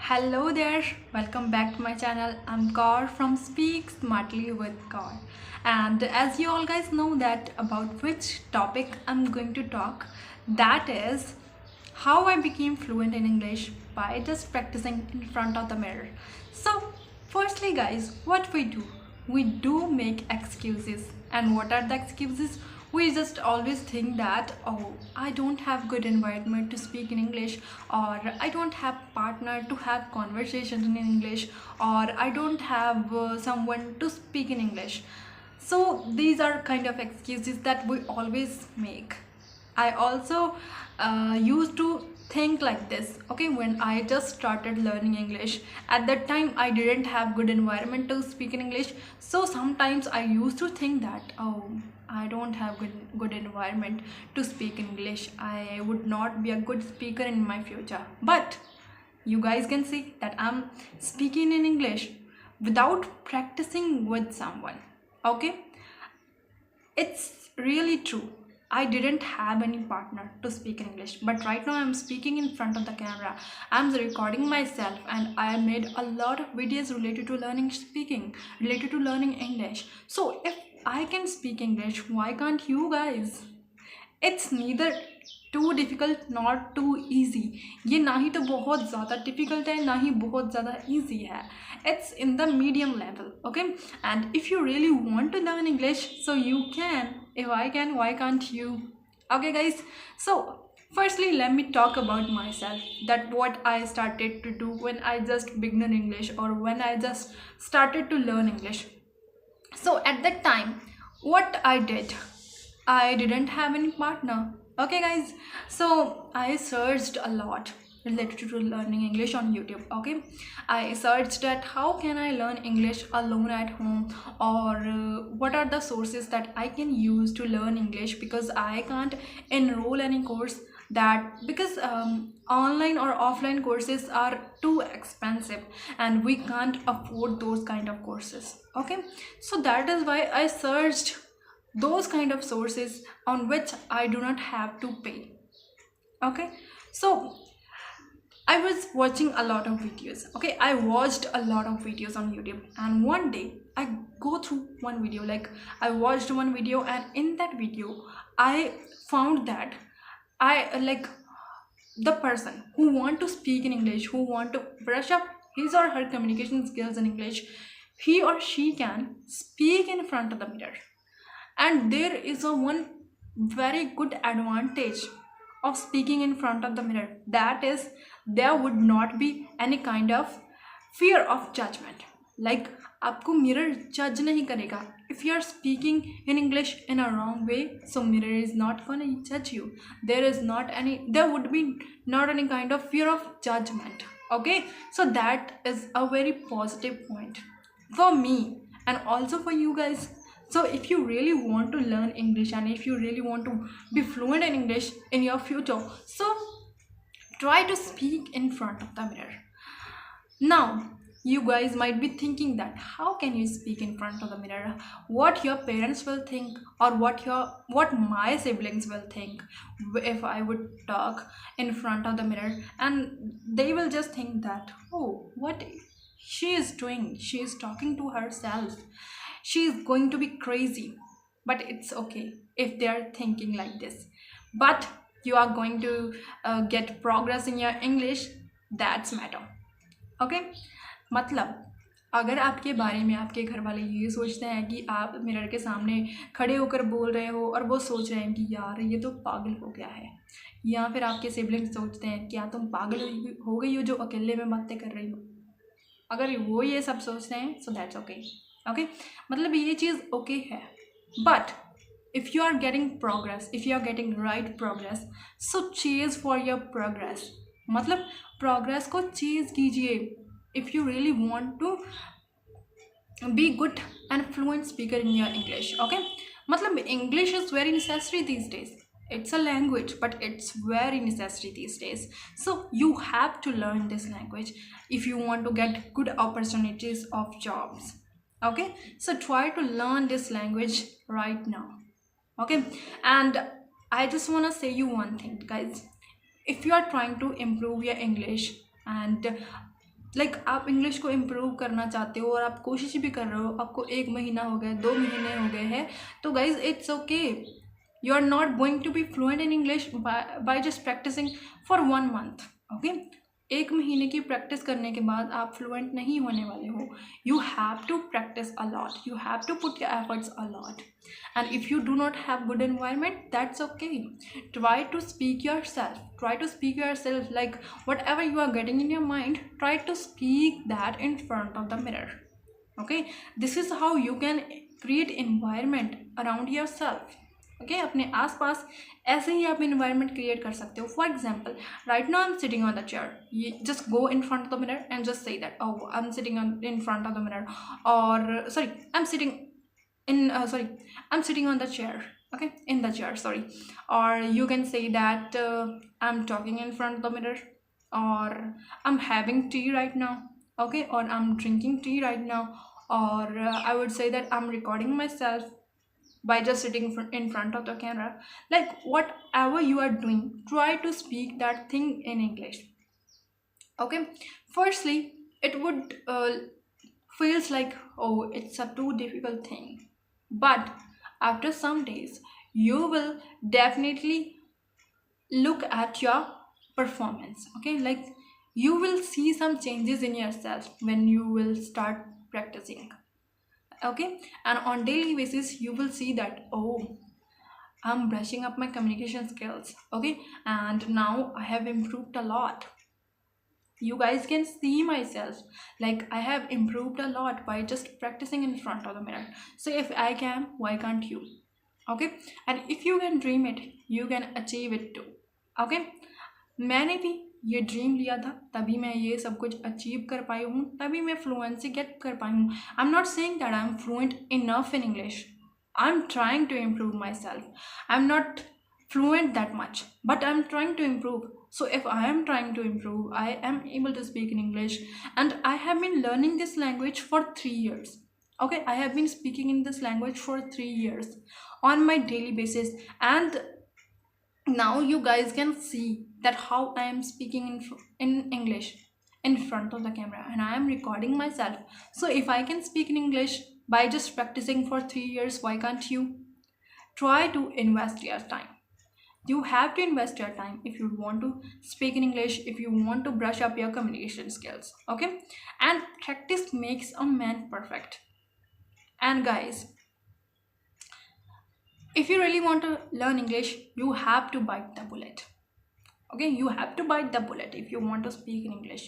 Hello there, welcome back to my channel. I'm Kaur from Speak Smartly with Kaur. And as you all guys know that about which topic I'm going to talk, that is how I became fluent in English by just practicing in front of the mirror. So firstly guys, what we do make excuses. And what are the excuses? We just always think that, oh, I don't have good environment to speak in English, or I don't have partner to have conversations in English, or I don't have someone to speak in English. So these are kind of excuses that we always make. I also used to think like this. Okay, when I just started learning English, at that time I didn't have good environment to speak in English. So sometimes I used to think that, oh, I don't have good environment to speak English. I would not be a good speaker in my future. But you guys can see that I'm speaking in English without practicing with someone. Okay, it's really true. I didn't have any partner to speak in English, but right now I'm speaking in front of the camera. I'm recording myself and I made a lot of videos related to learning speaking, related to learning English. So if I can speak English, why can't you guys? It's neither too difficult nor too easy. ये ना ही तो बहुत ज़्यादा difficult है, ना ही बहुत ज़्यादा easy है. It's in the medium level, okay? And if you really want to learn English, so you can. If I can, why can't you? Okay guys, so firstly let me talk about myself, that what I started to do when I just began English, or when I just started to learn English. So at that time, what I did, I didn't have any partner. Okay, guys. So I searched a lot related to learning English on YouTube. Okay, I searched that how can I learn English alone at home, or what are the sources that I can use to learn English, because I can't enroll any course that, because online or offline courses are too expensive and we can't afford those kind of courses. Okay, so that is why I searched those kind of sources on which I do not have to pay. Okay, so I was watching a lot of videos. Okay, I watched a lot of videos on YouTube, and one day I go through one video, like I watched one video, and in that video I found that I like the person who want to speak in English, who want to brush up his or her communication skills in English, he or she can speak in front of the mirror. And there is a one very good advantage of speaking in front of the mirror, that is, there would not be any kind of fear of judgment. Like, आपको mirror judge नहीं करेगा. If you are speaking in English in a wrong way, so mirror is not gonna judge you. There would be not any kind of fear of judgment. Okay, so that is a very positive point for me and also for you guys. So if you really want to learn English, and if you really want to be fluent in English in your future, so try to speak in front of the mirror. Now you guys might be thinking that how can you speak in front of the mirror, what your parents will think, or what my siblings will think if I would talk in front of the mirror. And they will just think that, oh, what she is doing, she is talking to herself, she is going to be crazy. But it's okay if they are thinking like this, but you are going to get progress in your English. That's matter. Okay, मतलब अगर आपके बारे में आपके घर वाले ये सोचते हैं कि आप मिरर के सामने खड़े होकर बोल रहे हो और वो सोच रहे हैं कि यार ये तो पागल हो गया है, या फिर आपके सिबलिंग्स सोचते हैं क्या तुम पागल हो गई हो जो अकेले में बातें कर रही हो, अगर वो ये सब सोच रहे हैं, सो दैट्स ओके. ओके, मतलब ये चीज़ ओके है. But if you are getting progress, if you are getting right progress, so chase for your progress. मतलब progress को chase कीजिए if you really want to be good and fluent speaker in your English. Okay, मतलब English is very necessary these days. It's a language, but it's very necessary these days. So you have to learn this language if you want to get good opportunities of jobs. Okay, so try to learn this language right now. Okay, and I just want to say you one thing, guys. If you are trying to improve your English, and like आप English को improve करना चाहते हो और आप कोशिश भी कर रहे हो, आपको 1 महीना हो गया, 2 महीने हो गए हैं, तो guys it's okay, you are not going to be fluent in English by just practising for 1 month. Okay, 1 महीने की प्रैक्टिस करने के बाद आप फ्लुएंट नहीं होने वाले हो। You have to practise a lot, you have to put your efforts a lot, and if you do not have good environment, that's okay. Try to speak yourself, like whatever you are getting in your mind, try to speak that in front of the mirror. Okay, this is how you can create environment around yourself. Okay, अपने आसपास ऐसे ही आप environment create कर सकते हो. For example, right now I am sitting on the chair, ये just go in front of the mirror and just say that, oh I'm sitting in front of the mirror, or sorry, I'm sitting on the chair, okay, in the chair, sorry. Or you can say that I'm talking in front of the mirror, or I'm having tea right now, okay, or I'm drinking tea right now, or I would say that I'm recording myself by just sitting in front of the camera. Like whatever you are doing, try to speak that thing in English. Okay, firstly it would feels like, oh, it's a too difficult thing, but after some days you will definitely look at your performance. Okay, like you will see some changes in yourself when you will start practicing. Okay, and on daily basis you will see that, oh, I'm brushing up my communication skills. Okay, and now I have improved a lot. You guys can see myself, like I have improved a lot by just practicing in front of the mirror. So if I can, why can't you? Okay, and if you can dream it, you can achieve it too. Okay, मैंने भी ये dream लिया था, तभी मैं ये सब कुछ अचीव कर पाई हूँ, तभी मैं फ्लुएंसी गेट कर पाई हूँ. I am not saying that I am fluent enough in English. I am trying to improve myself. I am not fluent that much, but I'm trying to improve. So if I am trying to improve, I am able to speak in English, and I have been learning this language for 3 years. Okay, I have been speaking in this language for 3 years on my daily basis, and now you guys can see that how I am speaking in English in front of the camera, and I am recording myself. So if I can speak in English by just practicing for 3 years, why can't you? Try to invest your time. You have to invest your time if you want to speak in English, if you want to brush up your communication skills. Okay, and practice makes a man perfect. And guys, if you really want to learn English, you have to bite the bullet. Okay, you have to bite the bullet if you want to speak in English.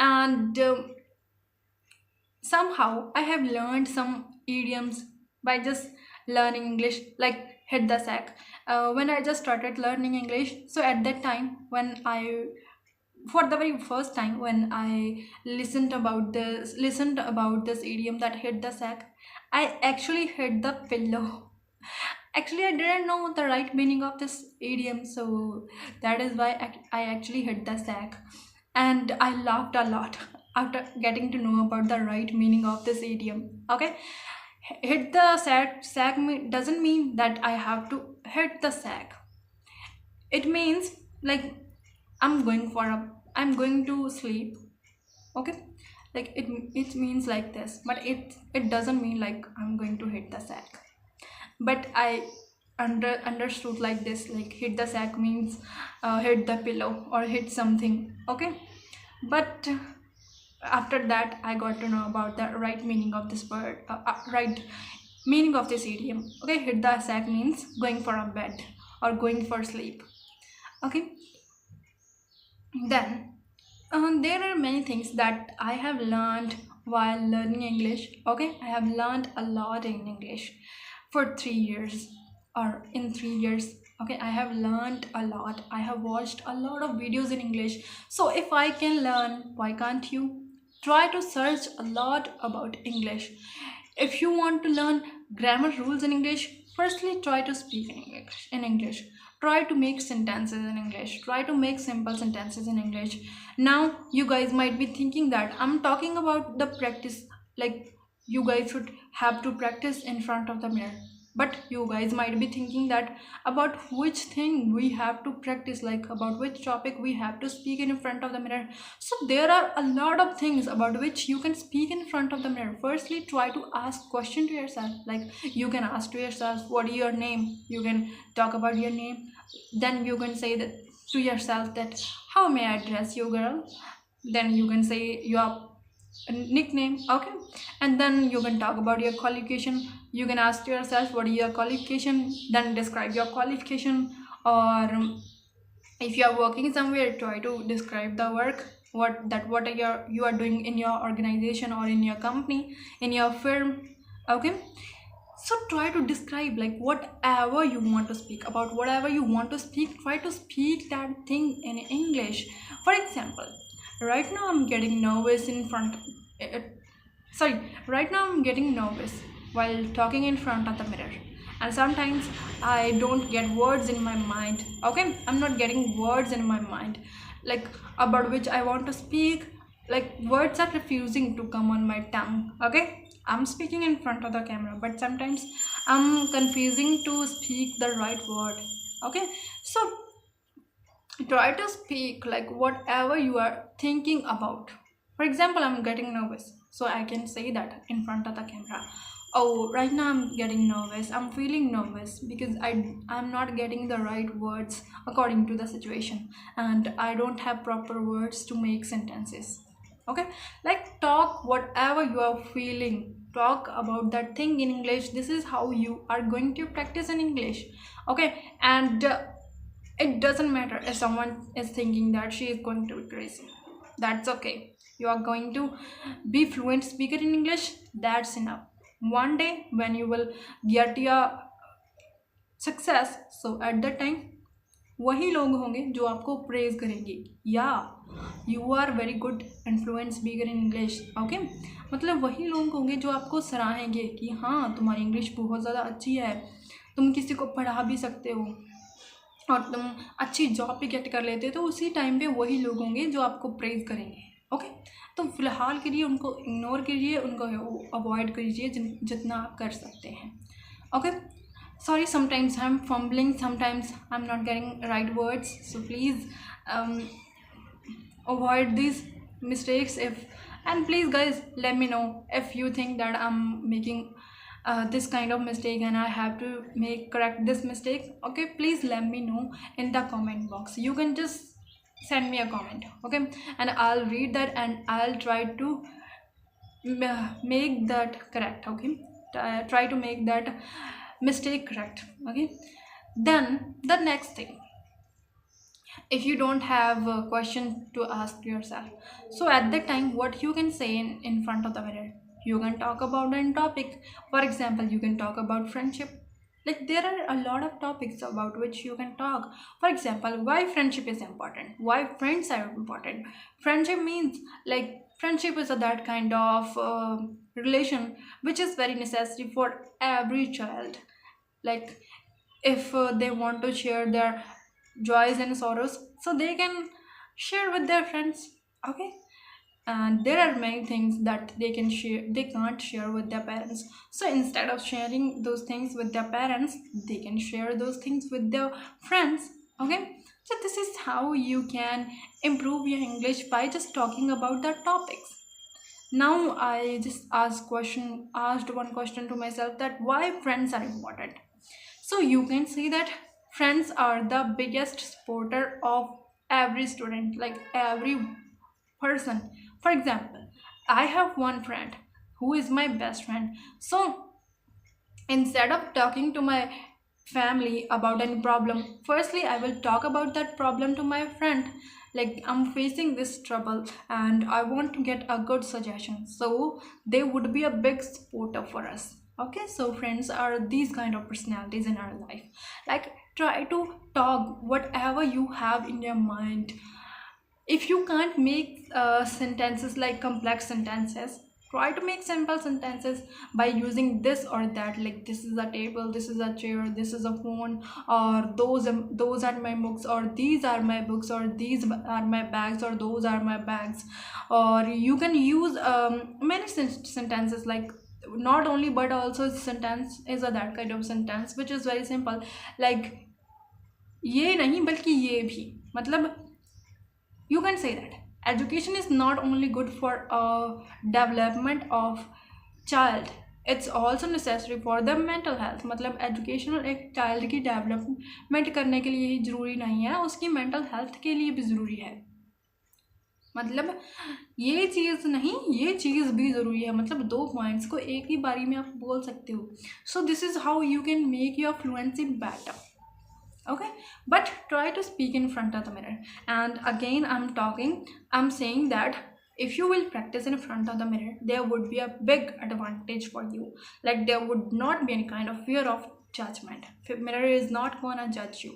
And somehow I have learned some idioms by just learning English, like hit the sack. When I just started learning English, so at that time, when for the very first time when I listened about this idiom that hit the sack, I actually hit the pillow. Actually, I didn't know the right meaning of this idiom, so that is why I actually hit the sack, and I laughed a lot after getting to know about the right meaning of this idiom. Okay, hit the sack doesn't mean that I have to hit the sack. It means like I'm going to sleep. Okay, like it means like this, but it doesn't mean like I'm going to hit the sack. But I understood like this, like hit the sack means hit the pillow or hit something. Okay, but after that I got to know about the right meaning of this word, right meaning of this idiom. Okay, hit the sack means going for a bed or going for sleep. Okay, then there are many things that I have learned while learning English. Okay, I have learned a lot in English for 3 years, or in 3 years. Okay, I have learned a lot. I have watched a lot of videos in English. So if I can learn, why can't you? Try to search a lot about English. If you want to learn grammar rules in English, firstly try to speak in English. Try to make sentences in English. Try to make simple sentences in English. Now you guys might be thinking that I'm talking about the practice, like you guys should have to practice in front of the mirror. But you guys might be thinking that about which thing we have to practice, like about which topic we have to speak in front of the mirror. So there are a lot of things about which you can speak in front of the mirror. Firstly, try to ask question to yourself, like you can ask to yourself, what is your name? You can talk about your name. Then you can say that to yourself that how may I address you, girl? Then you can say your nickname. Okay, and then you can talk about your qualification. You can ask yourself what is your qualification, then describe your qualification. Or if you are working somewhere, try to describe the work, what are you are doing in your organization or in your company, in your firm. Okay, so try to describe like whatever you want to speak about, whatever you want to speak, try to speak that thing in English. For example, right now I'm getting nervous in front uh, sorry right now I'm getting nervous while talking in front of the mirror, and sometimes I don't get words in my mind. Okay, I'm not getting words in my mind, like about which I want to speak. Like words are refusing to come on my tongue. Okay, I'm speaking in front of the camera, but sometimes I'm confusing to speak the right word. Okay, so try to speak like whatever you are thinking about. For example, I'm getting nervous, so I can say that in front of the camera. Oh, right now I'm getting nervous. I'm feeling nervous because I'm not getting the right words according to the situation, and I don't have proper words to make sentences. Okay, like talk whatever you are feeling. Talk about that thing in English. This is how you are going to practice in English. Okay, and it doesn't matter if someone is thinking that she is going to be crazy. That's okay. You are going to be fluent speaker in English. That's enough. One day when you will get your success, so at that time वही लोग होंगे जो आपको praise करेंगे, या you are very good influence speaker in English. Okay, मतलब वही लोग होंगे जो आपको सराहेंगे कि हाँ तुम्हारी इंग्लिश बहुत ज़्यादा अच्छी है, तुम किसी को पढ़ा भी सकते हो और तुम अच्छी जॉब भी गेट कर लेते हो. तो उसी टाइम पे वही लोग होंगे जो आपको प्रेज करेंगे. ओके, तो फिलहाल के लिए उनको इग्नोर कीजिए, उनको अवॉइड कीजिए जितना आप कर सकते हैं. Okay, sorry, sometimes I'm fumbling, sometimes I'm not getting right words, so please avoid these mistakes. If and please guys, let me know if you think that I'm making this kind of mistake and I have to correct this mistake. Okay, please let me know in the comment box. You can just send me a comment. Okay, and I'll read that and I'll try to make that correct. Okay, try to make that mistake correct. Okay, then the next thing, if you don't have a question to ask yourself, so at that time what you can say in front of the mirror, you can talk about a topic. For example, you can talk about friendship. Like there are a lot of topics about which you can talk. For example, why friendship is important, why friends are important. Friendship means like friendship is that kind of relation which is very necessary for every child. Like if they want to share their joys and sorrows, so they can share with their friends. Okay, and there are many things that they can't share with their parents. So instead of sharing those things with their parents, they can share those things with their friends. Okay, so this is how you can improve your English, by just talking about the topics. Now I just asked one question to myself, that why friends are important. So you can see that friends are the biggest supporter of every student, like every person. For example, I have one friend who is my best friend. So instead of talking to my family about any problem, firstly I will talk about that problem to my friend. Like I'm facing this trouble and I want to get a good suggestion, so they would be a big supporter for us. Okay, so friends are these kind of personalities in our life. Like try to talk whatever you have in your mind. If you can't make sentences like complex sentences, try to make simple sentences by using this or that. Like this is a table, this is a chair, this is a phone, or those are my books, or these are my books, or these are my bags, or those are my bags. Or you can use many sentences like not only but also sentence is a that kind of sentence which is very simple, like ये नहीं बल्कि ये भी, मतलब you can say that education is not only good for a development of child, it's also necessary for the mental health. मतलब education एक child की development करने के लिए ही ज़रूरी नहीं है, उसकी मेंटल हेल्थ के लिए भी ज़रूरी है। मतलब ये चीज़ नहीं, ये चीज़ भी ज़रूरी है, मतलब दो पॉइंट्स को एक ही बारी में आप बोल सकते हो। So this is how you can make your fluency better, okay, but try to speak in front of the mirror. And again I'm saying that if you will practice in front of the mirror, there would be a big advantage for you, like there would not be any kind of fear of judgment. Mirror is not gonna judge you.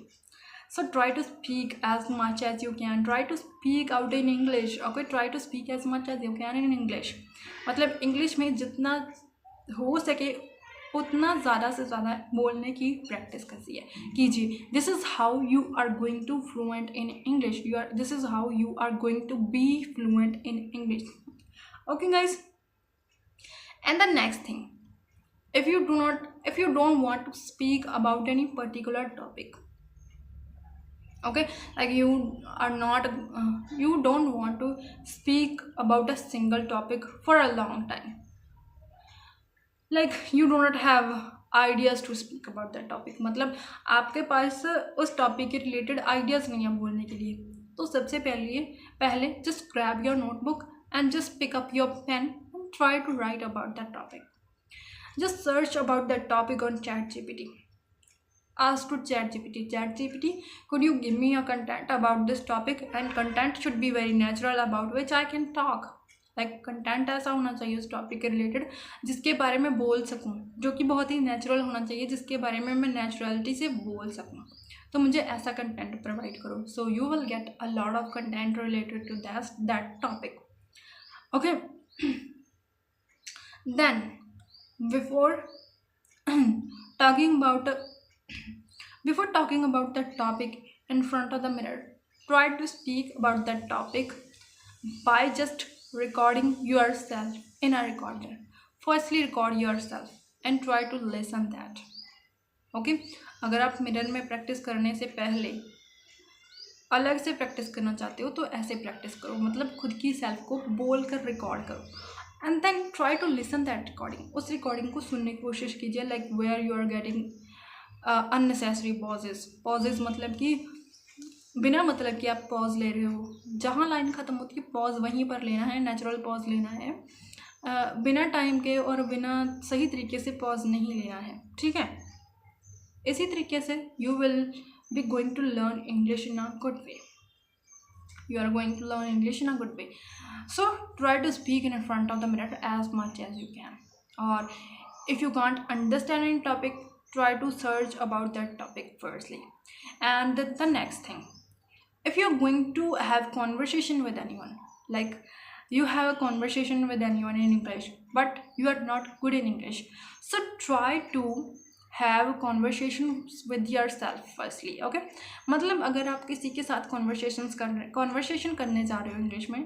So try to speak as much as you can, try to speak out in English, okay, try to speak as much as you can in English. मतलब English में जितना हो सके उतना ज़्यादा से ज़्यादा बोलने की प्रैक्टिस कीजिए। This is how you are going to fluent in English, this is how you are going to be fluent in English, okay guys. And the next thing, if you don't want to speak about any particular topic, okay, like you don't want to speak about a single topic for a long time, like you do not have ideas to speak about that topic, मतलब आपके पास उस topic के related ideas नहीं है बोलने के लिए, तो सबसे पहले just grab your notebook and just pick up your pen and try to write about that topic. Just search about that topic on ChatGPT. Ask to ChatGPT, could you give me a content about this topic, and content should be very natural about which I can talk. Like content ऐसा होना चाहिए उस topic के related जिसके बारे में बोल सकूं, जो कि बहुत ही नेचुरल होना चाहिए, जिसके बारे में मैं नेचुरलिटी से बोल सकूं, तो मुझे ऐसा कंटेंट प्रोवाइड करो। So you will get a lot of content related to that topic, okay. Then before talking about that topic in front of the mirror, try to speak about that topic by just recording yourself in a recorder. Firstly record yourself and try to listen that, okay। अगर आप mirror में practice करने से पहले अलग से practice करना चाहते हो तो ऐसे प्रैक्टिस करो, मतलब खुद की सेल्फ को बोल कर रिकॉर्ड करो, and then try to listen that recording. उस रिकॉर्डिंग को सुनने की कोशिश कीजिए, like where you are getting unnecessary pauses, मतलब कि बिना मतलब कि आप पॉज ले रहे हो, जहाँ लाइन ख़त्म होती है पॉज वहीं पर लेना है, नेचुरल पॉज लेना है, बिना टाइम के और बिना सही तरीके से पॉज नहीं लेना है, ठीक है। इसी तरीके से you will be going to learn English in a good way, you are going to learn English in a good way. So try to speak in front of the mirror as much as you can, or if you can't understand any topic, try to search about that topic firstly. And the next thing, if you're going to have conversation with anyone, like you have a conversation with anyone in English but you are not good in English, so try to have conversation with your self firstly, okay. मतलब अगर आप किसी के साथ conversation करने जा रहे हो इंग्लिश में,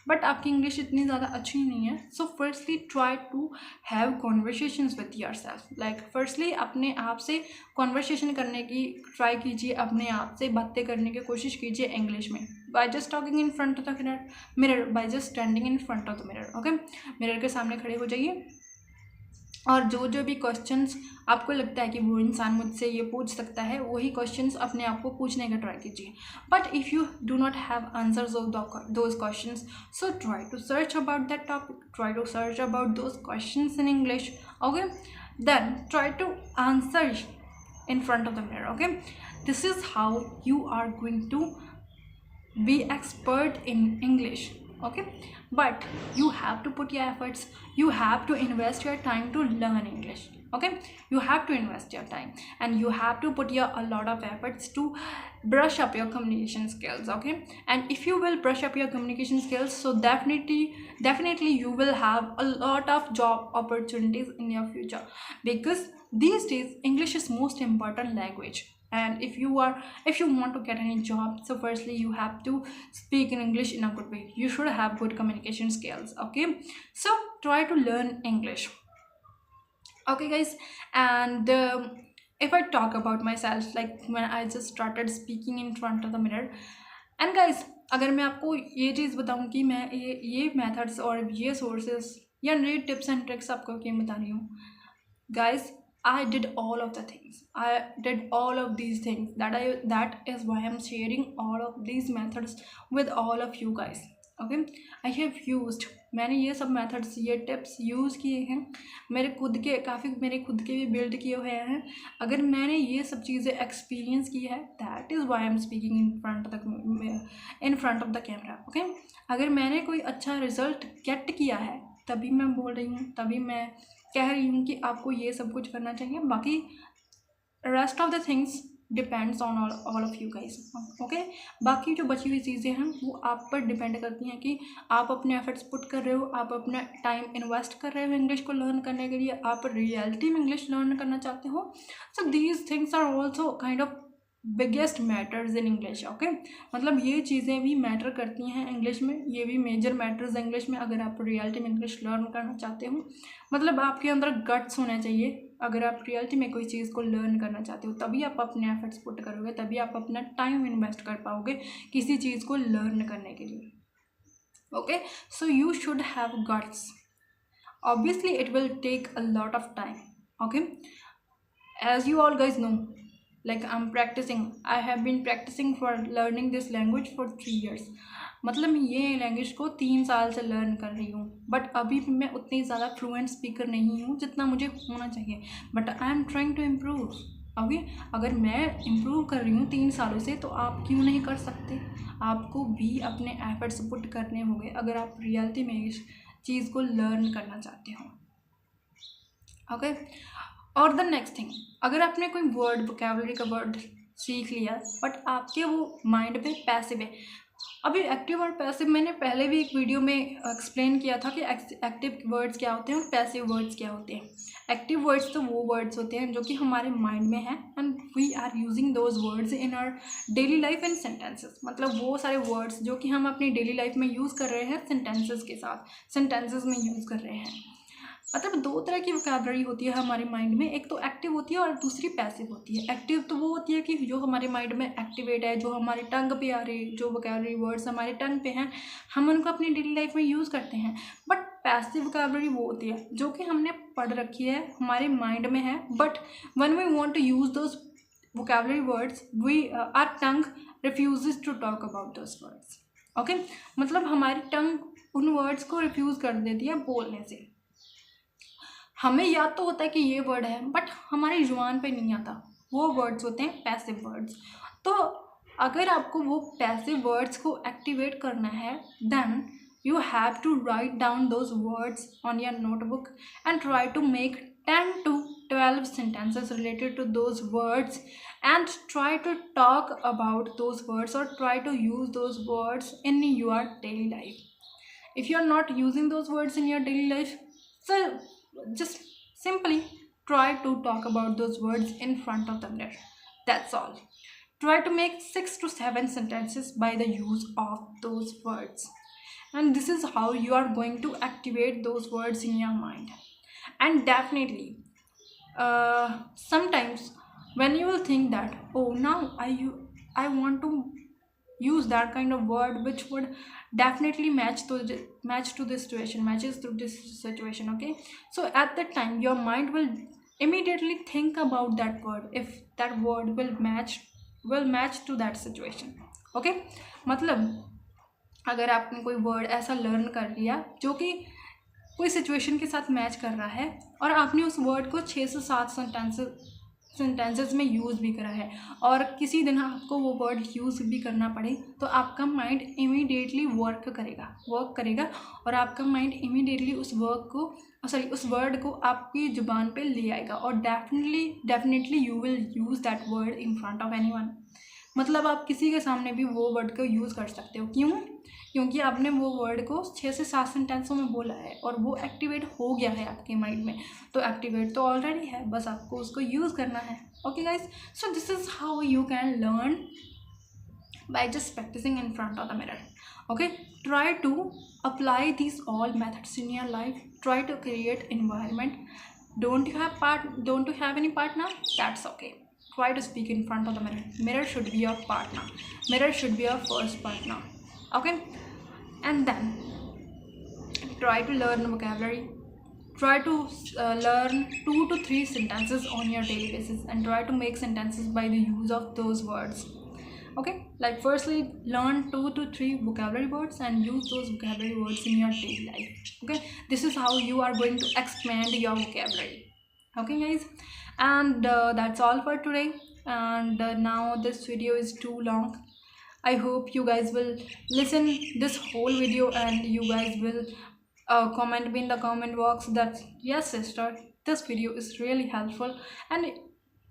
बट आपकी इंग्लिश इतनी ज़्यादा अच्छी नहीं है, so firstly try to have conversations with yourself, like firstly अपने आप से कॉन्वर्सेशन करने की ट्राई कीजिए, अपने आप से बातें करने की कोशिश कीजिए इंग्लिश में, by just talking in front of the mirror, by just standing in front of the mirror, okay. Mirror के सामने खड़े हो जाइए और जो भी क्वेश्चंस आपको लगता है कि वो इंसान मुझसे ये पूछ सकता है, वही क्वेश्चंस अपने आप को पूछने का ट्राई कीजिए। But if you do not have answers of those questions, so try to search about that topic, try to search about those questions in English, okay. Then try to answer in front of the mirror, okay। This is how you are going to be expert in English, okay, but you have to put your efforts, you have to invest your time to learn English, okay। You have to invest your time and you have to put a lot of efforts to brush up your communication skills, okay। And if you will brush up your communication skills, so definitely you will have a lot of job opportunities in your future, because these days English is most important language, and if you want to get any job, so firstly you have to speak in English in a good way, you should have good communication skills, okay। So try to learn English, Okay, guys, and if I talk about myself, like when I just started speaking in front of the mirror, and guys, अगर मैं आपको ये चीज़ बताऊँ कि मैं ये methods और ये सोर्सेस या नए टिप्स एंड ट्रिक्स आपको क्यों बता रही हूँ, guys, I did all of the things. I did all of these things. That is why I'm sharing all of these methods with all of you guys. Okay, I have used, मैंने ये सब methods, ये tips use किए हैं, मेरे खुद के भी बिल्ड किए हुए हैं. अगर मैंने ये सब चीज़ें एक्सपीरियंस की है, that is why am speaking in front of the camera. Okay, अगर मैंने कोई अच्छा रिजल्ट गेट किया है तभी मैं बोल रही हूँ, तभी मैं कह रही हूँ कि आपको ये सब कुछ करना चाहिए. बाकी rest of the things depends on all of you guys. Okay, बाकी जो बची हुई चीज़ें हैं वो आप पर डिपेंड करती हैं कि आप अपने एफर्ट्स पुट कर रहे हो, आप अपना टाइम इन्वेस्ट कर रहे हो इंग्लिश को लर्न करने के लिए, आप रियलिटी में इंग्लिश लर्न करना चाहते हो. So these things are also kind of biggest matters in English. Okay, मतलब ये चीज़ें भी मैटर करती हैं इंग्लिश में, ये भी मेजर मैटर्स इंग्लिश में. अगर आप रियलिटी में इंग्लिश लर्न करना चाहते हो, मतलब आपके अंदर गट्स होना चाहिए. अगर आप रियलिटी में कोई चीज़ को लर्न करना चाहते हो तभी आप अपने एफर्ट्स पुट करोगे, तभी आप अपना टाइम इन्वेस्ट कर पाओगे किसी चीज़ को लर्न करने के लिए. Okay, so you should have guts. Obviously it will take a lot of time. Okay, as you all guys know, like I have been practicing for learning this language for 3 years. मतलब मैं ये language को 3 साल से learn कर रही हूँ, but अभी भी मैं उतनी ज़्यादा फ्लुएंट स्पीकर नहीं हूँ जितना मुझे होना चाहिए. But I am trying to improve. Okay, अगर मैं इम्प्रूव कर रही हूँ 3 सालों से, तो आप क्यों नहीं कर सकते? आपको भी अपने एफर्ट्स पुट करने होंगे अगर आप रियलिटी में इस चीज़ को लर्न करना चाहते हो. ओके, और द नेक्स्ट थिंग, अगर आपने कोई वर्ड, वोकैबुलरी का वर्ड सीख लिया बट आपके वो माइंड पे पैसिव है. अभी एक्टिव और पैसिव मैंने पहले भी एक वीडियो में एक्सप्लेन किया था कि एक्टिव वर्ड्स क्या होते हैं और पैसिव वर्ड्स क्या होते हैं. एक्टिव वर्ड्स तो वो वर्ड्स होते हैं जो कि हमारे माइंड में हैं and we are using those words in our daily life and sentences. मतलब वो सारे वर्ड्स जो कि हम अपनी डेली लाइफ में यूज़ कर रहे हैं सेंटेंसेस के साथ, सेंटेंसेस में यूज़ कर रहे हैं. मतलब 2 तरह की वोकैबुलरी होती है हमारे माइंड में, एक तो एक्टिव होती है और दूसरी पैसिव होती है. एक्टिव तो वो होती है कि जो हमारे माइंड में एक्टिवेट है, जो हमारे टंग पे आ रही, जो वोकैबुलरी वर्ड्स हमारे टंग पे हैं, हम उनको अपनी डेली लाइफ में यूज़ करते हैं. बट पैसिव वोकैबुलरी वो होती है जो कि हमने पढ़ रखी है, हमारे माइंड में है, but when we want to use those vocabulary words our tongue refuses to talk about those words. Okay, मतलब हमारी टंग उन वर्ड्स को रिफ्यूज़ कर देती है बोलने से. हमें याद तो होता है कि ये वर्ड है बट हमारी जुबान पे नहीं आता. वो वर्ड्स होते हैं पैसिव वर्ड्स. तो अगर आपको वो पैसिव वर्ड्स को एक्टिवेट करना है, then you have to write down those words on your notebook and try to make 10 to 12 sentences related to those words and try to talk about those words or try to use those words in your daily life. If you are not using those words in your daily life, so just simply try to talk about those words in front of the mirror. That's all. Try to make 6 to 7 sentences by the use of those words. And this is how you are going to activate those words in your mind. And definitely, sometimes when you will think that, oh, now I want to use that kind of word which would definitely matches to this situation. Okay, so at that time your mind will immediately think about that word, if that word will match to that situation. Okay, मतलब अगर आपने कोई word ऐसा learn कर लिया जो कि कोई सिचुएशन के साथ मैच कर रहा है और आपने उस वर्ड को 6 से 7 सेंटेंसेस में यूज़ भी करा है और किसी दिन आपको वो वर्ड यूज़ भी करना पड़े, तो आपका माइंड इमीडिएटली वर्क करेगा और आपका माइंड इमीडिएटली उस वर्ड को आपकी ज़ुबान पे ले आएगा और definitely you will use that word in front of anyone. मतलब आप किसी के सामने भी वो वर्ड को यूज़ कर सकते हो. क्यों? क्योंकि आपने वो वर्ड को 6 से 7 सेंटेंसों में बोला है और वो एक्टिवेट हो गया है आपके माइंड में. तो एक्टिवेट तो ऑलरेडी है, बस आपको उसको यूज़ करना है. Okay guys, so this is how you can learn by just practicing in front of the mirror. Okay, try to apply these all methods in your life. Try to create environment Don't you have any partner? That's okay. Try to speak in front of the mirror. Mirror should be your partner. Mirror should be your first partner. Okay? And then try to learn vocabulary. Try to learn 2 to 3 sentences on your daily basis, and try to make sentences by the use of those words. Okay, like firstly learn 2 to 3 vocabulary words and use those vocabulary words in your daily life. Okay, this is how you are going to expand your vocabulary. Okay guys, and that's all for today. And now this video is too long. I hope you guys will listen this whole video, and you guys will comment me in the comment box that yes sister, this video is really helpful. And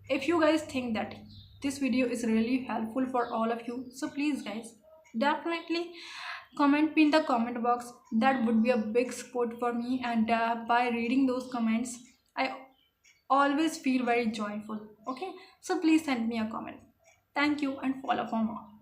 if you guys think that this video is really helpful for all of you, so please guys definitely comment me in the comment box. That would be a big support for me, and by reading those comments I always feel very joyful. Okay, so please send me a comment. Thank you, and follow for more.